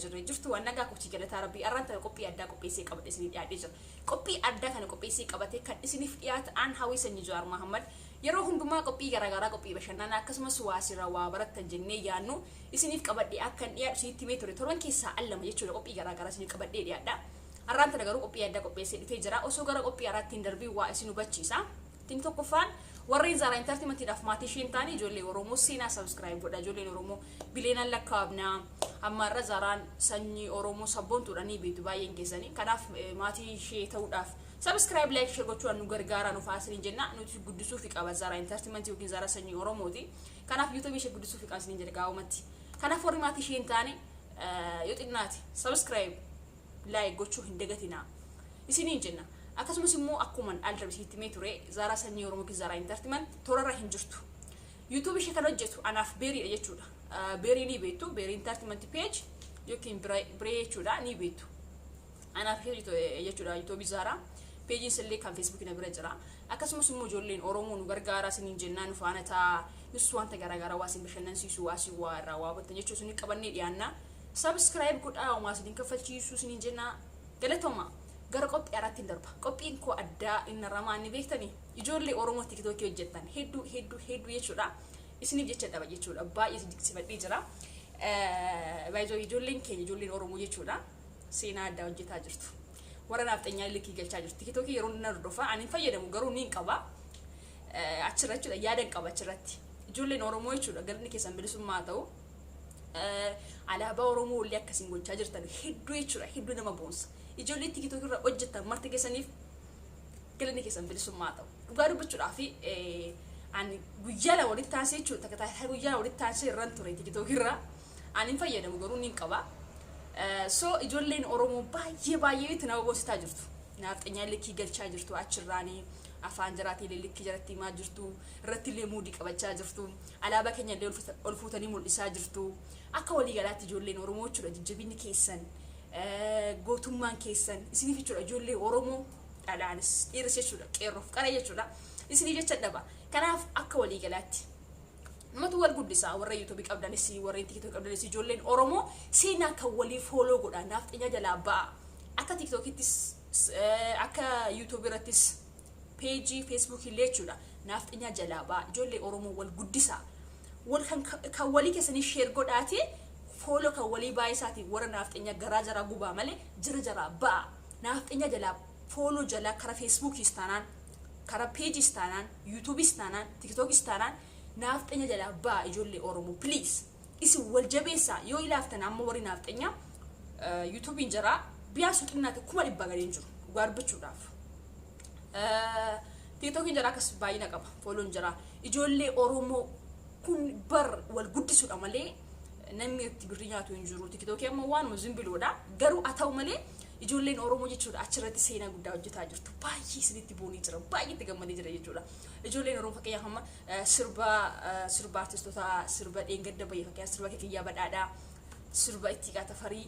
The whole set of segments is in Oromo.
jirre jirtu waan nagaa kochi galata rabbii arranta qophii addaa qopheessee qabate isinii dhiyaatee jira. Qophii addaa kana qopheessee qabate kan isiniif dhiyaata aan hawwi sanyii Jawaar Mohammad yeroo hundumaa qophii garaagaraa qophii bashannanaa akkasumas waasira waa barattan jennee yaannu isiniif qabadhee akkan dhiyaatu isinitti himee ture torban keessaa allama jechuudha qophii garaagaraa isiniif qabadhee dhiyaadha. Arranta garuu qophii addaa qopheessee dhufee jira. Osoo gara qophii araattiin darbii waa isin hubachiisa. Tin tokkoffaan warreen Zara Entertainment maatii isheen taanii ijoollee Oromoo seenaa subscribe godha. Ijoolleen Oromoo bileenan lakkaa'abnaa amma irra Zaraan sanyii Oromoo sabboontuudhaanii beektu baay'een keessanii. Kanaaf maatii ishee ta'uudhaaf subscribe like share gochuudhaan nu gargaara nu faasiniin jenna. Nuti guddisuu fi qaba Zara Entertainment yookiin Zara sanyii Oromooti. Kanaaf YouTube ishee guddisuu fi qabsiniin jedha gaa'umatti. Kanaaf warri maatii isheen taanii yoo xinnaati subscribe like gochuu hin dagatinaa isiniin jenna. Akkasumas immoo akkuma aldarbiisitti mee ture Zara sanyii Oromoo ki Zara Entertainment torarra hin jirtu. YouTube ishee kan hojjetu anaaf beeriidha jechuudha. Beerii ni beektu, beerii Entertainment page yookiin biree jechuudha ni beektu. Anaaf jechuudha YouTube Zara page illee kan Facebook na bira jira. Akkasumas immoo ijoolleen Oromoo nu gargaara isiniin jennaan nu faana taa nusu wanta garaagaraa waa isin bashannansiisu waa si waa irraa waa battan jechuudha isiniin qabannee dhiyaanna. Subscribe godhaa uumaa isiniin kaffalchiisu isiniin jenna galatoomaa. Gara qophii araattiin darba. Qophiin koo addaa inni ramaa ni beektanii ijoollee Oromoo TikTok hojjetan hedduu jechuudha. Isiniif jecha dhaba jechuudha. Baay'ee dinqisiifadhee jira. Baay'ee ijoolleen keenya ijoolleen Oromoo jechuudha. Seenaa addaa hojjetaa jirtu. Warra naafteenyaa likkii galchaa jirtu. TikTok yeroo inni hordofaa ani fayyadamu garuu niin qaba. Achirratti yaadan qaba achirratti. Ijoolleen Oromoo jechuudha galni keessan bilisummaa ta'u. Alaabaa Oromoo illee akkasiin gochaa jirtan hedduu jechuudha. Hedduu nama boonsa. Ijoollee TikTok irra hojjetan marti keessaniif galni keessan bilisummaa ta'u. Dhugaa dubbachuudhaaf ani guyyaa lama walitti taasisee jechuudha. Takka guyyaa lama walitti taasisee irraan ture TikTok irra. Ani fayyadamu garuu niin qaba. So ijoolleen Oromoo baay'ee itti nama boonsitaa jirtu. Naafteenyaa likkii galchaa jirtu achirraanii afaan jiraatii likkii jiratti himaa jirtu. Irratti illee muudii qabachaa jirtu. Alaabaa keenya illee ol fuutanii mul'isaa jirtu. Akka waliigalaatti ijoolleen Oromoo jechuudha jajjabinni keessan. Gootummaan keessan isiniif jechuudha ijoollee Oromoo dhadhaanis dhiiris jechuudha qeerroof qaree jechuudha isiniif jecha dhaba. Kanaaf akka waliigalaatti namatu wal guddisaa warra YouTube qabdanis warra TikTok qabdanis ijoolleen Oromoo seenaa kan walii follow godhaa naafteenyaa jalaa ba'a. Akka TikTokittis akka YouTube irrattis page Facebook illee jechuudha naafteenyaa jalaa ba'a. Ijoollee Oromoo wal guddisaa wal kan walii keessanii share godhaati. Follow kan walii baay'isaati warra naafteenyaa garaa jaraa gubaa malee jira jaraa ba'a. Naafteenyaa jalaa follow jalaa karaa Facebook istaanaan karaa page istaanaan YouTube istaanaan TikTok istaanaan naafteenyaa jalaa ba'a ijoollee Oromoo please. Isin wal jabeessaa yoo ilaaftan amma warri naafteenyaa YouTube jira biyaa suuqinnaati 100 gadiin jiru garbachuudhaaf. TikTok jira akkas baay'ina qaba follow jira ijoollee Oromoo kun bar wal guddisuudha malee. Namni itti birrii nyaatu hin jiru. TikTok amma waan muzimbiloodha. Garuu ata'u malee ijoolleen Oromoo jechuudha achirratti seenaa guddaa hojjetaa jirtu. Baay'ee isinitti boonii jira. Baay'ee itti gammadee jira jechuudha. Ijoolleen Oromoo fakkeenyaaf amma sirba artistoota sirba dheengadda baay'ee fakkeenyaaf sirba Kiyyaa Badhaadhaa sirba Ittiqaa Tafarii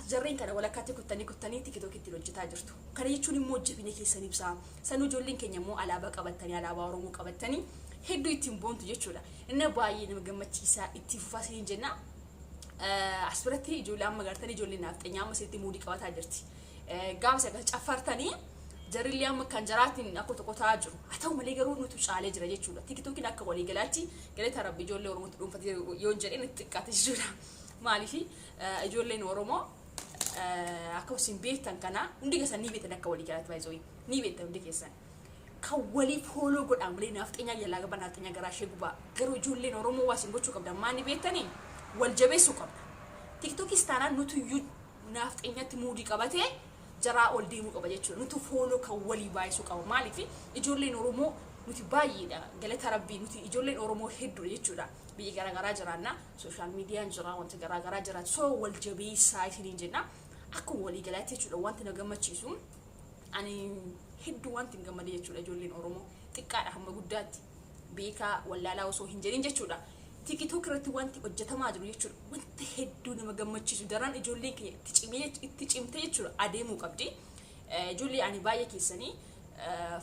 jarreen kana walakkaatti kuttanii TikTok ittiin hojjetaa jirtu. Kana jechuun immoo jabina keessan ibsaa. Sanuu ijoolleen keenya immoo alaabaa qabatanii alaabaa Oromoo qabatanii hedduu ittiin boontu jechuudha. Inni baay'ee nama gammachiisaa itti fufaa isiniin jenna. Asirratti ijoollee amma gartanii ijoollee naafteenyaa amma sitti muudii qabataa jirti. Gaafsa akka caffartanii jarillee amma kan jaraatiin akka tokko ta'aa jiru. Haa ta'u malee garuu nuti caalee jira jechuudha. TikTokiin akka waliigalaatti galata rabbi ijoollee Oromootti dhuunfatee yoo jedheen itti xiqqaate jechuudha. Maaliif ijoolleen Oromoo akka isin beektan kana hundi keessan ni beektan akka waliigalaatti baay'ee ni beektan hundi keessan. Kan walii follow godhaan malee naafteenyaa jalaa gaba naafteenyaa garaa ishee gubaa. Garuu ijoolleen Oromoo waa isin gochuu qabdan maal ni beektanii? Wal jabeessuu qabna. TikTok istaanaan nuti naafteenyaatti muudii qabatee jaraa ol deemuu qaba jechuudha. Nuti follow kan walii baay'isuu qaba. Maaliif ijoolleen Oromoo nuti baay'eedha. Galata rabbii nuti ijoolleen Oromoo hedduu jechuudha. Biyya garaagaraa jiraanna. Social meediyaan jira wanti garaagaraa jira. So wal jabeessaa isiniin jenna. Akkuma walii galaatti jechuudha wanti na gammachiisu. Ani hedduu wanti gammadee jechuudha ijoolleen Oromoo xiqqaadha hamma guddaatti beekaa wallaalaa osoo hin jedhin jechuudha. TikTok irratti wanti hojjetamaa jiru jechuudha. Wanti hedduu nama gammachiisu daran ijoolleen keenya itti cimtee jechuudha adeemuu qabdi. Ijoollee ani baay'ee keessanii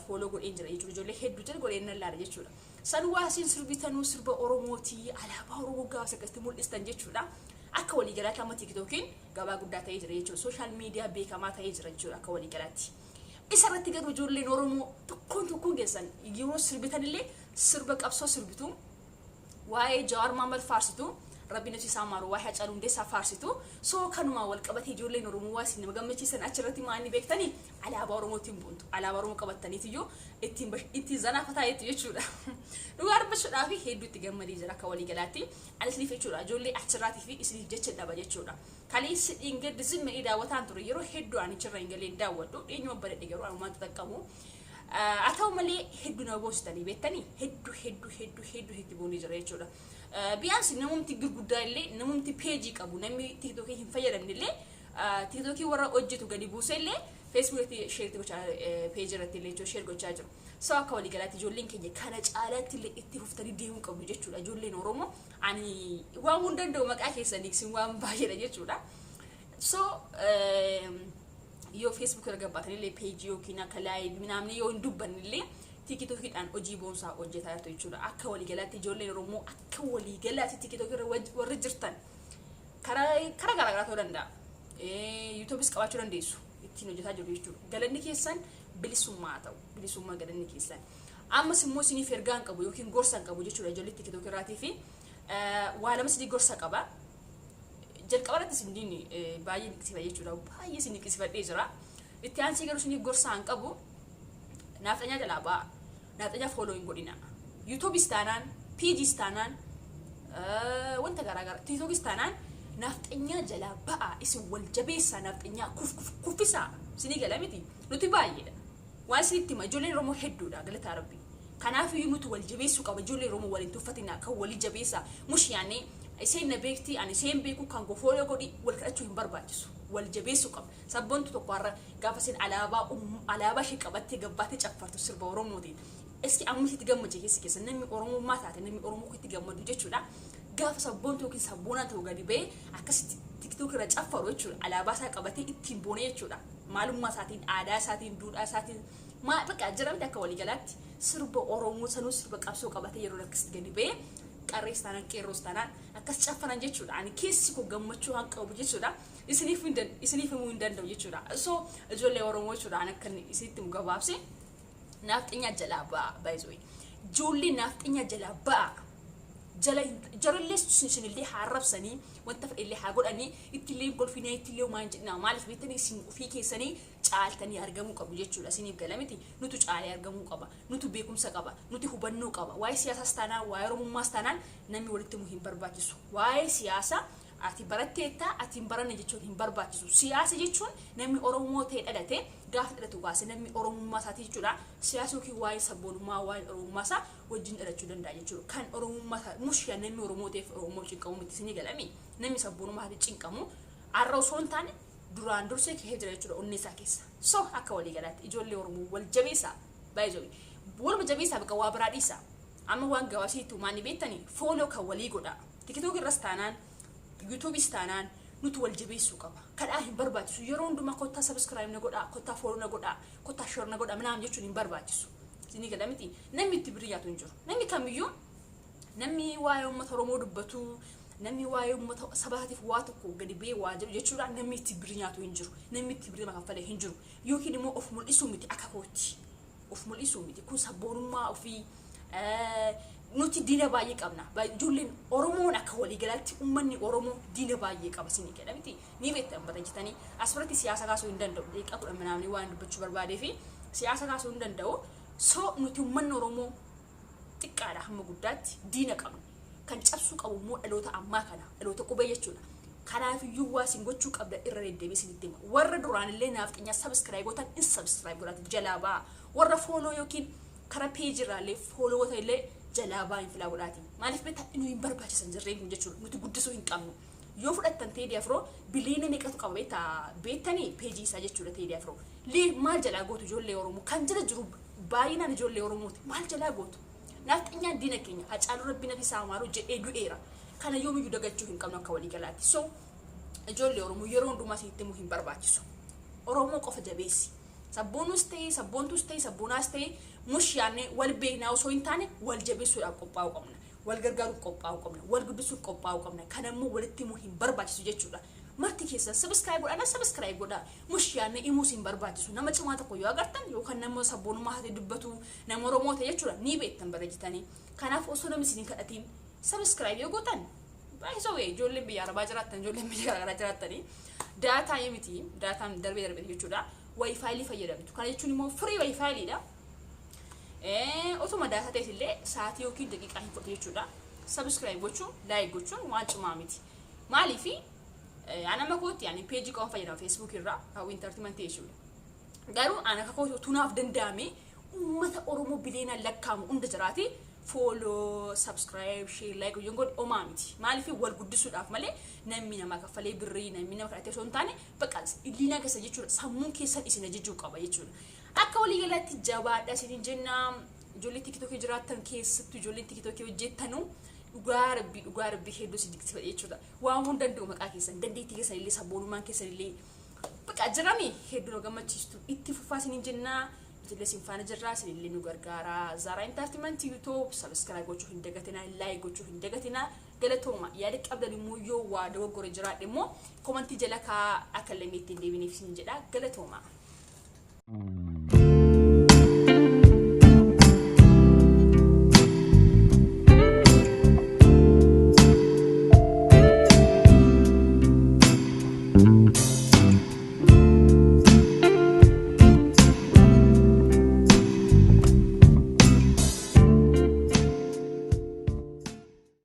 follow godheen jira jechuudha. Ijoollee hedduu jira godheen nan laala jechuudha. San waa isin sirbitanuu sirba Oromootii alaabaa Oromoo gaafa akkasitti mul'istan jechuudha. akka walii galaatti amma TikTokiin gabaa guddaa ta'ee jira jechuudha. Social media beekamaa ta'ee jira jechuudha akka walii galaatti. Isarratti garuu ijoolleen Oromoo tokkoon keessan yeroo sirbitanillee sirba qabsoo sirbitu waa'ee Jawaar Mohaammed faarsitu rabbi nafsi isaa maaru waa'ee Hacaaluu Hundeessaa faarsitu soo kanuma wal qabatee ijoolleen Oromoo waa isin gammachiisan achirratti maanni beektanii alaabaa Oromootiin buntu alaabaa Oromoo qabataniitiyyuu ittiin zanaafataa jechuudha. Dhugaa dubbachuudhaaf hedduu itti gammadee jira akka walii galaatti anisiniif jechuudha ijoollee achirraatii fi isiniif jecha dhaba jechuudha. Kalees ingeddi zimmi daawwataan ture yeroo hedduu ani chirra ingaleen daawwadhu dheenyuma bareedde garuu anumaan xaqqamu. Atau malee hedduu na boostanii beektanii hedduu boonii jira jechuudha. Biyaansi namumti gurguddaa illee namumti peejii qabu namni TikTokii hin fayyadamne illee TikTokii warra hojjetu gadi buuse illee Facebookii sheerti gochaa peejii irratti illee jechuudha sheer gochaa jiru. Soo akka walii galaatti ijoolleen keenya kana caalaatti illee itti fuftanii deemuu qabu jechuudha. Ijoolleen Oromoo ani waan hunda danda'u maqaa keessanii sin waan baay'eedha jechuudha. Soo yoo Facebook irra gabaatan illee peejii yookiin akka live minamni yoo hin dubbanne illee TikTokiidhaan hojii boonsaa hojjetaa jirtu jechuudha. Akka walii galaatti ijoolleen Oromoo akka walii galaatti TikTok irra warri jirtan karaa garaagaraa ta'uu danda'a. YouTube's qabaachuu dandeessu ittiin hojjetaa jiru jechuudha. Galanni keessan bilisummaa ta'u bilisummaa galanni keessan. Ammas immoo isiniif ergaan qabu yookiin gorsa qabu jechuudha ijoollee TikTok irraatii fi waa lama sidii gorsa qaba. Jalqabarratti sindiin baay'ee niqsifa jechuudha. Baay'ee sin niqsifadhee jira. Itti aansee garuu isiniif gorsa qabu. Naftanyaa jalaa ba'a. Naftanyaa following godhina. YouTube istaanaan, PG istaanaan, wanta garaagara. TikTok istaanaan naftanyaa jalaa ba'a. Isin wal jabeessaa naftanyaa kuffisaa. Isinii gala miti. Nuti baay'eedha. Waan isinitti hima ijoolleen Oromoo hedduudha galataa Rabbi. Kanaafuu nuti wal jabeessuu qaba ijoolleen Oromoo waliin tuffatinaa kan walii jabeessaa. Mush yaannee iseen na beekti ani iseen beeku kan gofooloo godhi wal kadhachuu hin barbaachisu. Wal jabeessuu qaba. Sabboontu tokko har'a gaafa isin alaabaa ishee qabattee gabbaatee caffartu sirba Oromootiin. Eski amma itti gammache keessa namni Oromummaa taate namni Oromoo itti gammadu jechuudha. Gaafa sabboontu yookiin sabboonaa ta'uu gadi ba'ee akkasitti TikTok irra caffaru jechuudha. Alaabaa isaa qabatee ittiin boonee jechuudha. Maalummaa isaatiin, aadaa isaatiin, duudhaa isaatiin bakka jiramte akka walii galaatti sirba Oromoo sanuu sirba qabsoo qabatee yeroo akkasitti gadi ba'ee qarrees taanaan qeerroos taanaan akkas caffaran jechuudha. Ani keessi koo gammachuu han qabu jechuudha. Isiniif himuu hin danda'u jechuudha. So ijoollee Oromoo jechuudha an akka isinitti gabaabse nafxinyaa jalaa ba'a baay'ee. Ijoollee nafxinyaa jalaa ba'a. Jarallee sinillee harrabsanii wanta fedhillee haa godhanii ittillee golfinaa ittillee maan jedhina maaliif beektanii isin ofii keessanii caaltanii argamuu qabu jechuudha. Isiniif gala miti nutu caalee argamuu qaba nutu beekumsa qaba nuti hubannoo qaba waa'ee siyaasaas taanaan waa'ee Oromummaas taanaan namni walitti himuu hin barbaachisu. Waa'ee siyaasa ati baratteetta ati hin baranne jechuun hin barbaachisu. Siyaasa jechuun namni Oromoo ta'e dhalate gaafa dhalatu baase namni Oromummaa isaati jechuudha. Siyaasa yookiin waa'ee sabboonummaa waa'ee Oromummaa isaa wajjin dhalachuu danda'a jechuudha. Kan Oromummaa mushyaa namni Oromoo ta'eef Oromoo cinqamu miti isinii galami. Namni sabboonummaa isaati cinqamu har'a osoo hin taane duraan dursee kee jira jechuudha onnee isaa keessa. So akka walii galaatti ijoollee Oromoo wal jabeessaa baay'ee wal jabeessaa bakka waa biraa dhiisaa. Amma waan gabaasiitu maani beektanii fooloo kan walii godha. TikTok irras taanaan YouTube istaanaan nuti wal jabeessuu qaba. Kadhaa hin barbaachisu. Yeroo hundumaa kottaa subscribe na godhaa, kottaa follow na godhaa, kottaa share na godhaa minaan jechuun hin barbaachisu. Isinii gala miti. Namni itti biriyaatu hin jiru. Namni kamiyyuu namni waa'ee uummata Oromoo dubbatu, namni waa'ee uummata sabaatiif waa tokko gadi ba'ee waa jedhu jechuudha namni itti biriyaatu hin jiru. Namni itti birima kanfalee hin jiru. Yookiin immoo of mul'isuu miti akka kooti. Of mul'isuu miti. Kun sabboonummaa ofii nuti diina baay'ee qabna. Ijoolleen Oromoon akka walii galaatti uummanni Oromoo diina baay'ee qaba isinii gala miti. Ni beektan barreessitanii asirratti siyaasa kaasuu hin danda'u. Deeqaa kudha minamni waan dubbachuu barbaadee fi siyaasa kaasuu hin danda'u. So nuti uummanni Oromoo xiqqaadha hamma guddaatti diina qabna. Kan cabsuu qabu immoo dhaloota ammaa kana dhaloota qubee jechuudha. Kanaafiyyuu waa isin gochuu qabda irra deddeebiin isinitti hima. Warra duraan illee nafxinyaa subscribe gootan in subscribe godhatu jalaa ba'a. Warra follow yookiin karaa page irraallee follow gootan illee jalaa ba'a infilaa godhaati. Maaliif beektaa inni hin barbaachisan jirreen kun jechuudha. Nuti guddisuu hin qabnu. Yoo fudhattan Teedii Afroo biliyoona meeqatu qaba beektanii page isaa jechuudha Teedii Afroo. Maal jalaa gootu ijoollee Oromoo kan jala jiru baay'inaan ijoollee Oromooti. Maal jalaa gootu? Nafxinyaa diina keenya Hacaaluu Rabbi nafi isaa maaru jedhee du'eera. Kana yoomiyyuu dagachuu hin qabnu akka walii galaatti. So ijoollee Oromoo yeroo hundumaa sitti himuu hin barbaachisu. Oromoo qofa jabeessi. Sabboonus ta'e, sabboontus ta'e, sabboonaas ta'e mush yaannee wal beeknaa osoo hin taane wal jabeessuudhaaf qophaa'uu qabna. wal gargaaruuf qophaa'uu qabna wal guddisuuf qophaa'uu qabna kan ammoo walitti immoo hin barbaachisu jechuudha marti keessa subscribe godha mushiyaanne imuus hin barbaachisu nama cimaa tokko yoo agartan yookaan nama sabboonummaa haati dubbatu nama Oromoo ta'e jechuudha ni beektan barajitanii kanaaf osoo namni isin kadhatiin subscribe yoo gootan baay'isoo ijoolleen biyya arabaa jiraattan ijoolleen biyya garaagaraa jiraattanii daataa miti daataan darbee jechuudha wifi fayyadamtu kana jechuun immoo free wifi dha otuma daataa ta'e illee sa'aatii yookiin daqiiqaa hin fudhatu jechuudha subscribe gochuun like gochuun waan cimaa miti maaliifi ana makooti yani page qofa fayyadama Facebook irraa hawwi entertainment jechuudha garuu ana kakoo tunaaf danda'ame ummata Oromoo bileena lakkaamu hunda jiraati follow subscribe share like yoon god omamiti maaliifi wal guddisuudhaaf malee namni nama kaffalee birrii namni nama kadhatee osoo hin taane bakka illiina keessa jechuudha sammuun keessan isin ajajuu qaba jechuudha akka walii galatti jabaadha isin jenna ijoollee TikTok jiraattan keessattuu ijoollee TikTok hojjettanu dhugaa rabbii hedduu si dikti jechuudha waan hunda danda'u maqaa keessan dandeettii keessan illee sabboonummaan keessan illee bakka jirami hedduu gammachiistu itti fufaa isin jenna ijoollee sin faana jirraa isin illee nu gargaara Zara Entertainment YouTube subscribe gochuu hin dagatina like gochuu hin dagatina galatooma yaada qabdan immoo yoo waa dogoggora jiraadhe immoo commenti jala kaa akka lammeetti deebiniif isin jedha galatooma